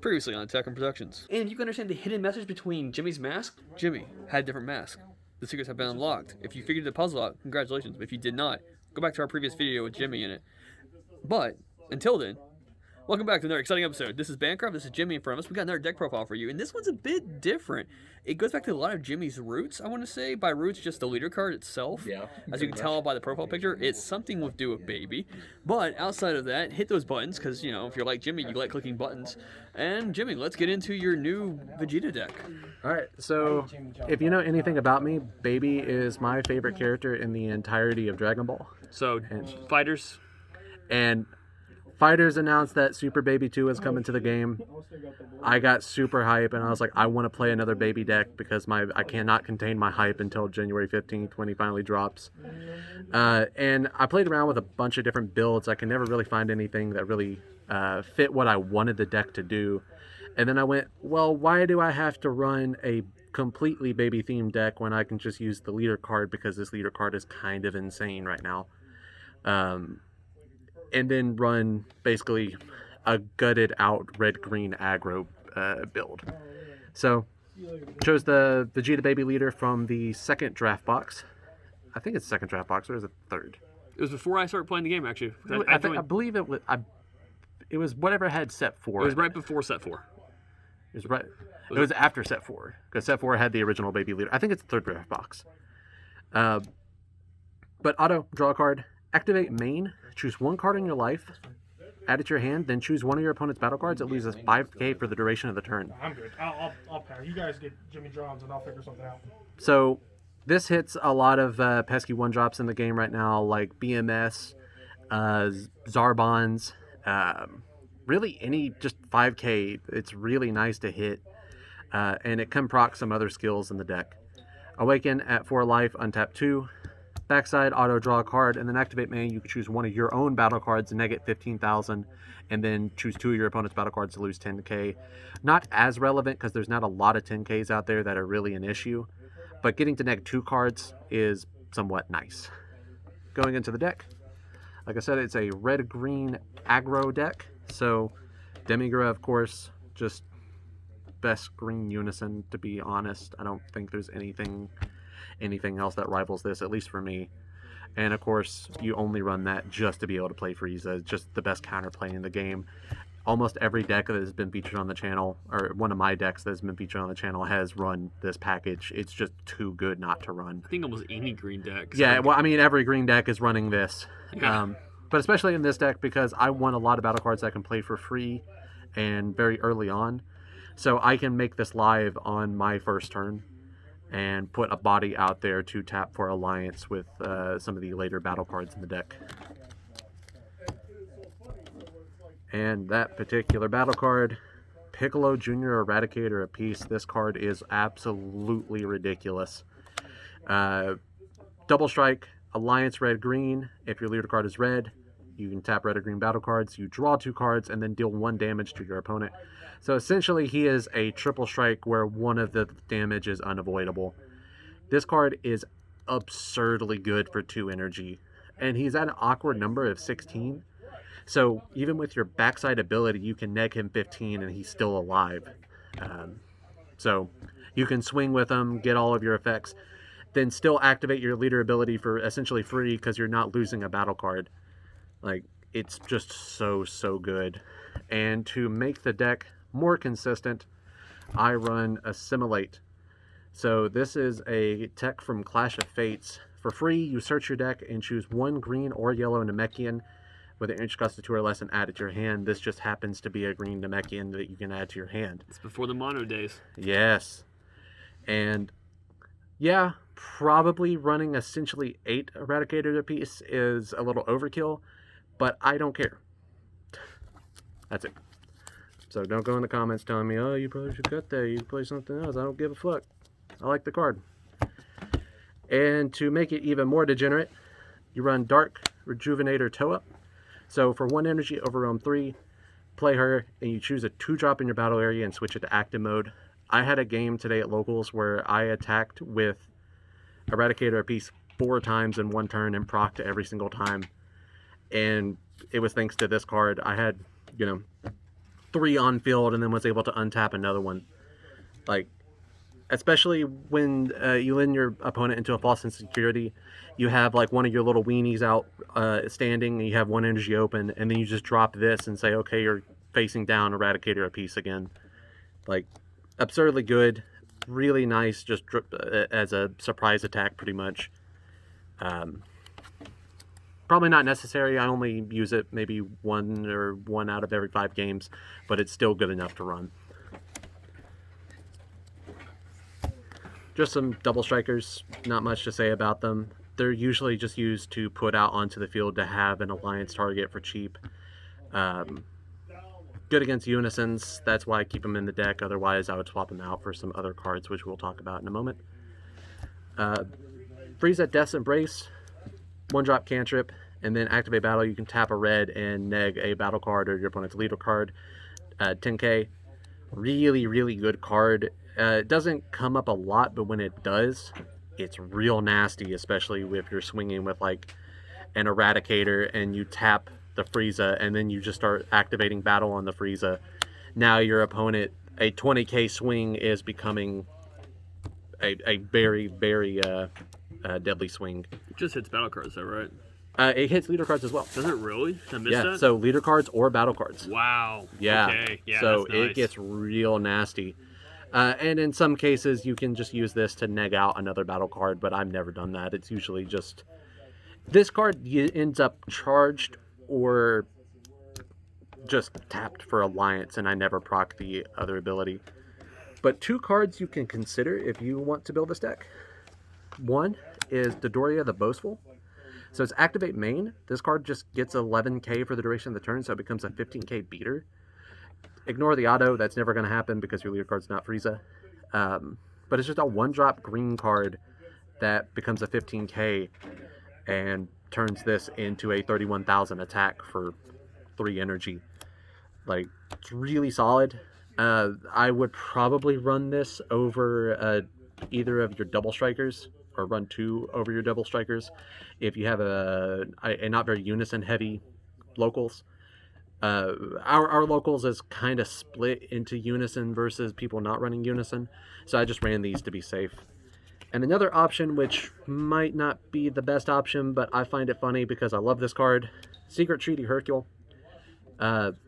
Previously on Attack on Productions. And you can understand the hidden message between Jimmy's mask. Jimmy had a different mask. The secrets have been unlocked. If you figured the puzzle out, congratulations. But if you did not, go back to our previous video with Jimmy in it. But, until then, welcome back to another exciting episode. This is Bancroft, this is Jimmy in front of us. We got another deck profile for you, and this one's a bit different. It goes back to a lot of Jimmy's roots, I want to say. By roots, just the leader card itself. Yeah. As you can tell by the profile picture, it's something with do with baby. But outside of that, hit those buttons, because, you know, if you're like Jimmy, you like clicking buttons. And Jimmy, let's get into your new Vegeta deck. Alright, so if you know anything about me, Baby is my favorite character in the entirety of Dragon Ball. So, fighters. And Fighters announced that Super Baby 2 is coming to the game. I got super hype, and I was like, I want to play another Baby deck because I cannot contain my hype until January 15th when he finally drops. And I played around with a bunch of different builds. I can never really find anything that really fit what I wanted the deck to do. And then I went, well, why do I have to run a completely Baby-themed deck when I can just use the leader card, because this leader card is kind of insane right now. And then run basically a gutted out red-green aggro build. So, chose the Vegeta Baby leader from the second draft box. I think it's the second draft box, or is it third? It was before I started playing the game, actually. I believe it was. It was whatever had set 4. It was right before set 4. It was after set 4, because set 4 had the original Baby leader. I think it's the third draft box. But auto, draw a card, activate main, choose one card in your life, add it to your hand, then choose one of your opponent's battle cards. It loses 5k for the duration of the turn. I'm good. I'll pass. You guys get Jimmy Johns and I'll figure something out. So this hits a lot of pesky one-drops in the game right now, like BMS, Zarbons, really any just 5k. It's really nice to hit, and it can proc some other skills in the deck. Awaken at 4 life, untap 2. Backside, auto draw a card, and then activate main. You can choose one of your own battle cards, neg it 15,000, and then choose 2 of your opponent's battle cards to lose 10k. Not as relevant because there's not a lot of 10ks out there that are really an issue, but getting to neg 2 cards is somewhat nice. Going into the deck, like I said, it's a red-green aggro deck. So Demigra, of course, just best green unison, to be honest. I don't think there's anything else that rivals this, at least for me. And of course, you only run that just to be able to play Frieza. It's just the best counterplay in the game. Almost every deck that has been featured on the channel, or one of my decks that has been featured on the channel, has run this package. It's just too good not to run. I think almost any green deck. Yeah, well, I mean, every green deck is running this. Yeah. But especially in this deck, because I want a lot of battle cards that I can play for free and very early on. So I can make this live on my first turn and put a body out there to tap for alliance with some of the later battle cards in the deck. And that particular battle card, Piccolo Jr. Eradicator of Peace. This card is absolutely ridiculous. Double strike, alliance red-green. If your leader card is red, you can tap red or green battle cards. You draw 2 cards and then deal 1 damage to your opponent. So essentially, he is a triple strike where one of the damage is unavoidable. This card is absurdly good for 2 energy, and he's at an awkward number of 16. So even with your backside ability, you can neg him 15 and he's still alive. So you can swing with him, get all of your effects, then still activate your leader ability for essentially free because you're not losing a battle card. Like, it's just so good. And to make the deck more consistent, I run Assimilate. So this is a tech from Clash of Fates. For free, you search your deck and choose 1 green or yellow Namekian with an energy cost of 2 or less and add it to your hand. This just happens to be a green Namekian that you can add to your hand. It's before the mono days. Yes. And yeah, probably running essentially 8 Eradicators apiece is a little overkill, but I don't care. That's it. So don't go in the comments telling me, oh, you probably should cut that, you can play something else. I don't give a fuck. I like the card. And to make it even more degenerate, you run Dark Rejuvenator Toa. So for 1 energy, overwhelm 3, play her, and you choose a 2-drop in your battle area and switch it to active mode. I had a game today at Locals where I attacked with Eradicator apiece 4 times in 1 turn and procced every single time. And it was thanks to this card. I had, 3 on field and then was able to untap another one. Like, especially when you land your opponent into a false insecurity, you have like one of your little weenies out standing, and you have one energy open, and then you just drop this and say, okay, you're facing down Eradicator a piece again. Like, absurdly good, really nice, just as a surprise attack pretty much. Probably not necessary. I only use it maybe one out of every 5 games, but it's still good enough to run. Just some double strikers, not much to say about them. They're usually just used to put out onto the field to have an alliance target for cheap. Good against unisons, that's why I keep them in the deck. Otherwise, I would swap them out for some other cards, which we'll talk about in a moment. Frieza Death's Embrace, 1-drop cantrip, and then activate battle. You can tap a red and neg a battle card or your opponent's leader card. 10k, really, really good card. It doesn't come up a lot, but when it does, it's real nasty, especially if you're swinging with like an Eradicator and you tap the Frieza and then you just start activating battle on the Frieza. Now your opponent, a 20k swing is becoming a very, very deadly swing. It just hits battle cards though, right? It hits leader cards as well. Does it really? Did I miss Yeah, that? so leader cards or battle cards. Wow. Yeah. Okay. Yeah, so that's nice. it gets real nasty. And in some cases, you can just use this to neg out another battle card, but I've never done that. It's usually just... This card ends up charged or just tapped for Alliance, and I never proc the other ability. But 2 cards you can consider if you want to build this deck. One is Dodoria the Boastful. So it's activate main. This card just gets 11k for the duration of the turn, so it becomes a 15k beater. Ignore the auto, that's never going to happen because your leader card's not Frieza. But it's just a 1-drop green card that becomes a 15k and turns this into a 31,000 attack for 3 energy. Like, it's really solid. I would probably run this over either of your double strikers, or run 2 over your double strikers if you have a not very unison heavy locals. Our locals is kind of split into unison versus people not running unison, so I just ran these to be safe. And another option, which might not be the best option, but I find it funny because I love this card, Secret Treaty Hercule. 5k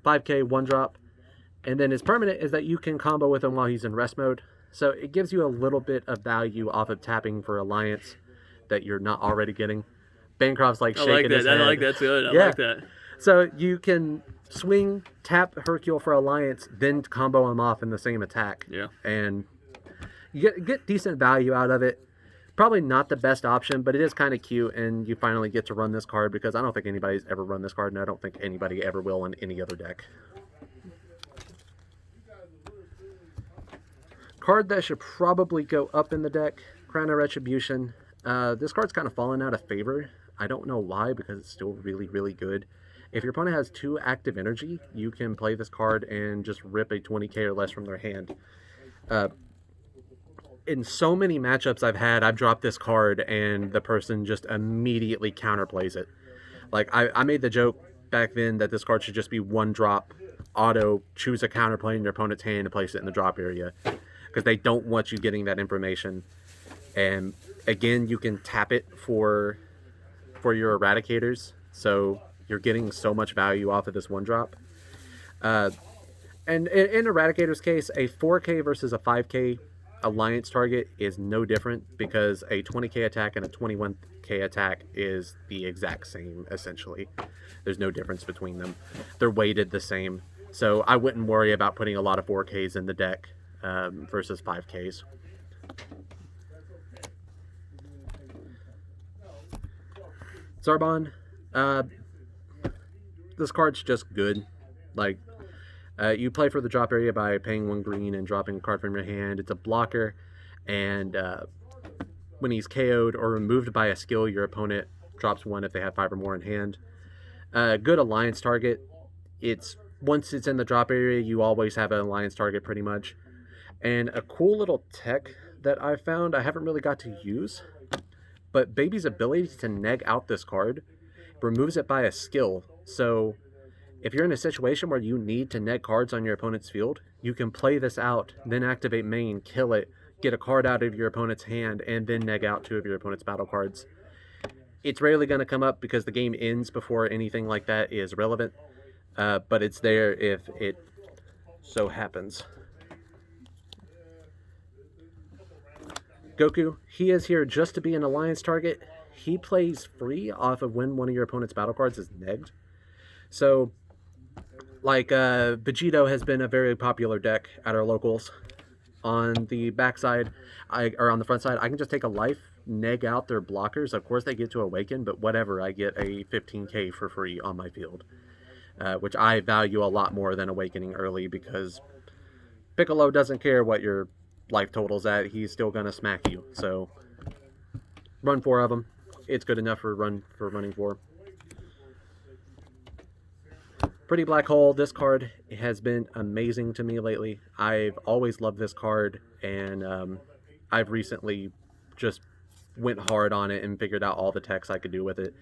1-drop, and then his permanent is that you can combo with him while he's in rest mode, so it gives you a little bit of value off of tapping for Alliance that you're not already getting. Bancroft's like shaking his head. I like that too. I like that. So you can swing, tap Hercule for Alliance, then combo him off in the same attack. Yeah. And you get decent value out of it. Probably not the best option, but it is kind of cute, and you finally get to run this card because I don't think anybody's ever run this card, and I don't think anybody ever will in any other deck. Card that should probably go up in the deck, Crown of Retribution. This card's kind of fallen out of favor. I don't know why, because it's still really, really good. If your opponent has 2 active energy, you can play this card and just rip a 20k or less from their hand. In so many matchups I've dropped this card and the person just immediately counterplays it. Like, I made the joke back then that this card should just be 1-drop, auto, choose a counterplay in your opponent's hand and place it in the drop area, because they don't want you getting that information. And again, you can tap it for your Eradicators, so you're getting so much value off of this 1-drop. And in Eradicator's case, a 4k versus a 5k Alliance target is no different, because a 20k attack and a 21k attack is the exact same, essentially. There's no difference between them. They're weighted the same, so I wouldn't worry about putting a lot of 4ks in the deck versus 5ks. Zarbon, this card's just good. Like, you play for the drop area by paying 1 green and dropping a card from your hand. It's a blocker, and when he's KO'd or removed by a skill, your opponent drops 1 if they have 5 or more in hand. Good Alliance target. Once it's in the drop area, you always have an Alliance target pretty much. And a cool little tech that I found I haven't really got to use, but Baby's ability to neg out this card removes it by a skill. So if you're in a situation where you need to neg cards on your opponent's field, you can play this out, then activate main, kill it, get a card out of your opponent's hand, and then neg out 2 of your opponent's battle cards. It's rarely going to come up because the game ends before anything like that is relevant, but it's there if it so happens. Goku, he is here just to be an alliance target. He plays free off of when one of your opponent's battle cards is negged. So, like, Vegeta has been a very popular deck at our locals. On the backside, or on the front side, I can just take a life, neg out their blockers. Of course, they get to awaken, but whatever, I get a 15k for free on my field. Which I value a lot more than awakening early, because Piccolo doesn't care what your life total's at. He's still going to smack you. So, run 4 of them. It's good enough for running 4. Pretty Black Hole, this card has been amazing to me lately. I've always loved this card, and I've recently just went hard on it and figured out all the techs I could do with it.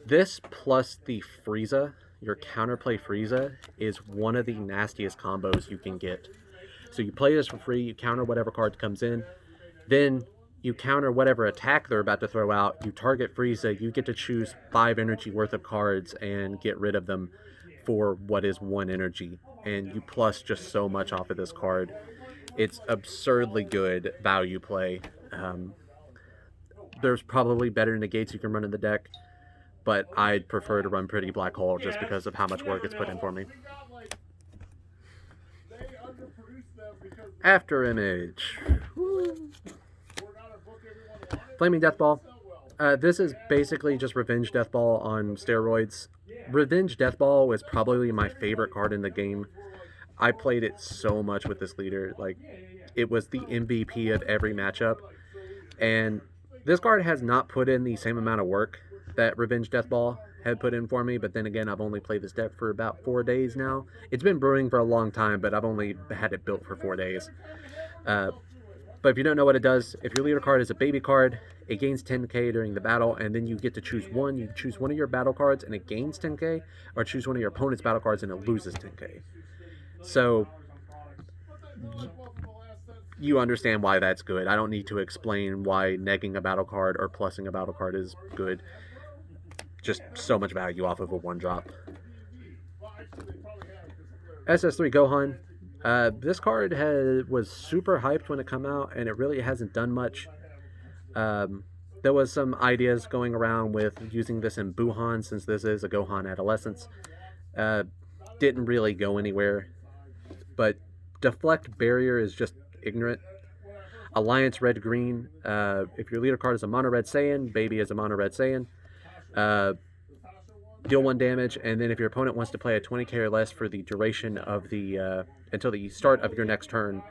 This plus the Frieza, your counterplay Frieza, is one of the nastiest combos you can get. So you play this for free, you counter whatever card comes in, then you counter whatever attack they're about to throw out, you target Frieza, you get to choose 5 energy worth of cards and get rid of them for what is 1 energy. And you plus just so much off of this card. It's absurdly good value play. There's probably better negates you can run in the deck, but I'd prefer to run Pretty Black Hole just because of how much work it's put in for me. After Image. Woo. Flaming Death Ball. This is basically just Revenge Death Ball on steroids. Revenge Death Ball was probably my favorite card in the game. I played it so much with this leader. Like, it was the MVP of every matchup. And this card has not put in the same amount of work that Revenge Death Ball had put in for me, but then again, I've only played this deck for about 4 days now. It's been brewing for a long time, but I've only had it built for 4 days. But if you don't know what it does, if your leader card is a baby card, it gains 10k during the battle, and then you get to choose one. You choose one of your battle cards and it gains 10k, or choose one of your opponent's battle cards and it loses 10k. So you understand why that's good. I don't need to explain why negging a battle card or plussing a battle card is good. Just so much value off of a 1-drop. SS3 Gohan. This card was super hyped when it came out, and it really hasn't done much. There was some ideas going around with using this in Buhan, since this is a Gohan Adolescence. Didn't really go anywhere. But Deflect Barrier is just ignorant. Alliance Red-Green. If your leader card is a Mono Red Saiyan, Baby is a Mono Red Saiyan. Deal 1 damage, and then if your opponent wants to play a 20k or less for the duration of the until the start of your next turn,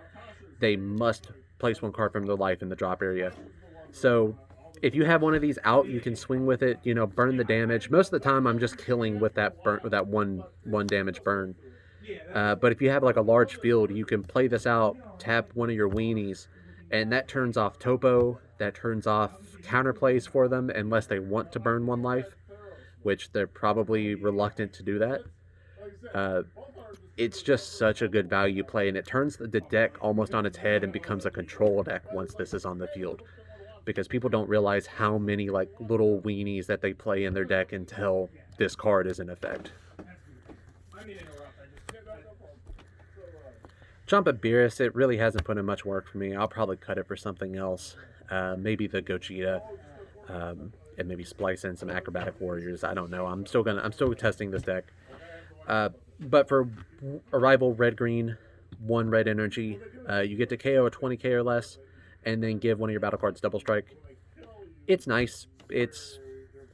they must place 1 card from their life in the drop area. So if you have one of these out, you can swing with it, burn the damage. Most of the time I'm just killing with that one damage burn. But if you have like a large field, you can play this out, tap one of your weenies, and that turns off Topo, that turns off counterplays for them unless they want to burn 1 life, which they're probably reluctant to do that. It's just such a good value play, and it turns the deck almost on its head and becomes a control deck once this is on the field. Because people don't realize how many like little weenies that they play in their deck until this card is in effect. Champa Beerus, it really hasn't put in much work for me. I'll probably cut it for something else. Maybe the Gogeta, and maybe splice in some Acrobatic Warriors. I don't know. I'm still testing this deck. But for Arrival Red-Green, 1 red energy, you get to KO a 20k or less, and then give one of your battle cards Double Strike. It's nice. It's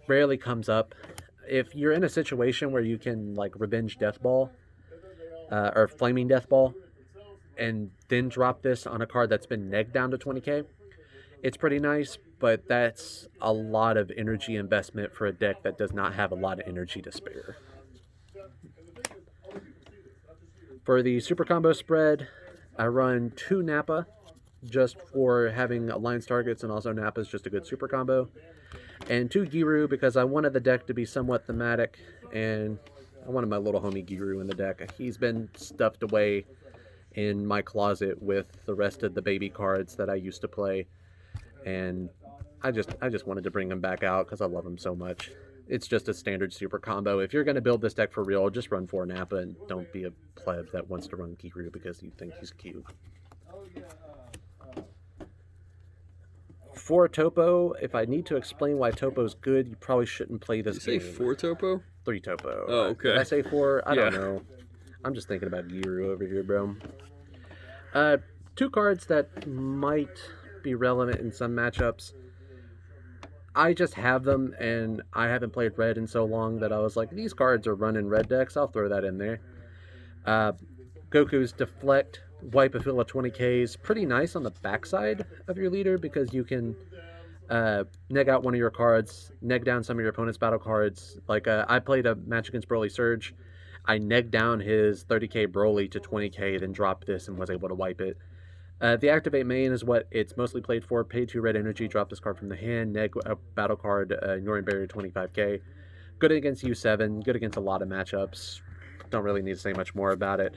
rarely comes up. If you're in a situation where you can like Revenge Death Ball, or Flaming Death Ball, and then drop this on a card that's been negged down to 20k, it's pretty nice, but that's a lot of energy investment for a deck that does not have a lot of energy to spare. For the Super Combo spread, I run 2 Nappa, just for having alliance targets, and also Nappa is just a good super combo. and 2 Giru because I wanted the deck to be somewhat thematic, and I wanted my little homie Giru in the deck. He's been stuffed away in my closet with the rest of the baby cards that I used to play, and I just wanted to bring him back out because I love him so much. It's just a standard super combo. If you're going to build this deck for real, just run 4 Nappa and don't be a pleb that wants to run Giru because you think he's cute. For Topo, if I need to explain why Topo's good, you probably shouldn't play this Did you game. say 4 Topo? 3 Topo. Oh, okay. Did I say 4? I Yeah. don't know. I'm just thinking about Giru over here, bro. 2 cards that might be relevant in some matchups. I just have them, and I haven't played red in so long that I was like, these cards are running red decks. I'll throw that in there. Goku's Deflect, wipe a fill of 20Ks. Pretty nice on the backside of your leader because you can neg out one of your cards, neg down some of your opponent's battle cards. Like I played a match against Broly Surge. I negged down his 30k Broly to 20k, then dropped this and was able to wipe it. The Activate main is what it's mostly played for. Pay 2 red energy, drop this card from the hand, neg a battle card, ignoring barrier 25k. Good against U7, good against a lot of matchups. Don't really need to say much more about it.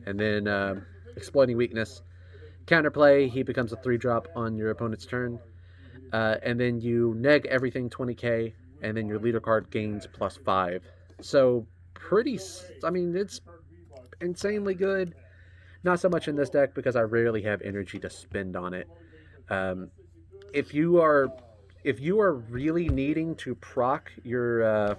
And then Exploiting Weakness. Counterplay, he becomes a 3-drop on your opponent's turn. And then you neg everything 20k, and then your leader card gains +5. So it's insanely good. Not so much in this deck because I rarely have energy to spend on it. If you are really needing to proc your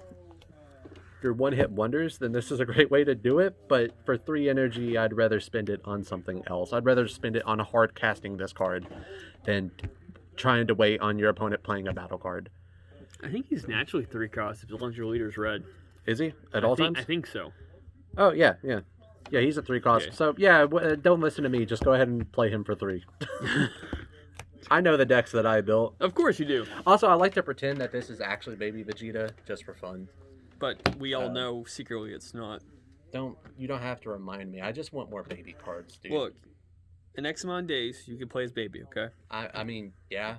one-hit wonders, then this is a great way to do it. But for 3 energy, I'd rather spend it on something else. I'd rather spend it on hard casting this card than trying to wait on your opponent playing a battle card. I think he's naturally 3 cost as long as your leader's red. Is he at all times? I think so. Oh yeah. Yeah, he's a 3 cost. Okay. So yeah, don't listen to me. Just go ahead and play him for 3. I know the decks that I built. Of course you do. Also, I like to pretend that this is actually Baby Vegeta just for fun. But we all know secretly it's not. You don't have to remind me. I just want more baby cards, dude. Look, in X amount of days, you can play as Baby, okay? I mean, yeah.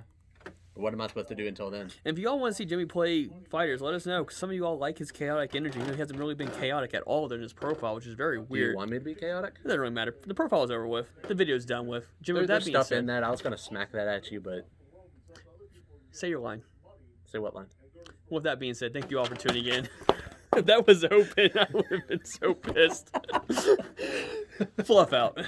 What am I supposed to do until then? And if you all want to see Jimmy play fighters, let us know, because some of you all like his chaotic energy. You know, he hasn't really been chaotic at all in his profile, which is very Do weird. you want me to be chaotic? It doesn't really matter. The profile is over with. The video's done with. Jimmy, with There's that being stuff said, in that. I was going to smack that at you, but... say your line. Say what line? With that being said, thank you all for tuning in. If that was open, I would have been so pissed. Fluff out.